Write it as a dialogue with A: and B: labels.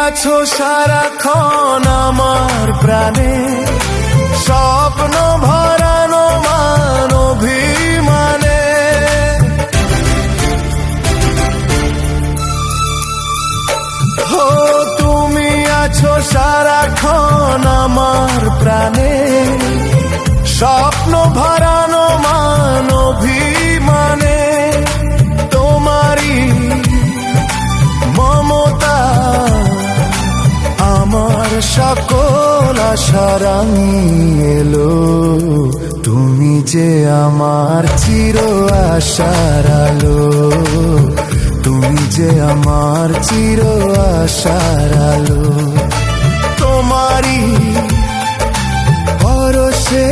A: আছো সারাক্ষণ আমার প্রাণে, স্বপ্ন ভরানো মান অভিমানে। ও তুমি আছো সারাক্ষণ আমার প্রাণে, স্বপ্ন ভরানো মান অভিমানে। তোমারই মমতা আমার সকল আশা রাঙিয়ে এলো। তুমি যে আমার চির আশার আলো, তুমি যে আমার চির আশার আলো। তোমারই পরশে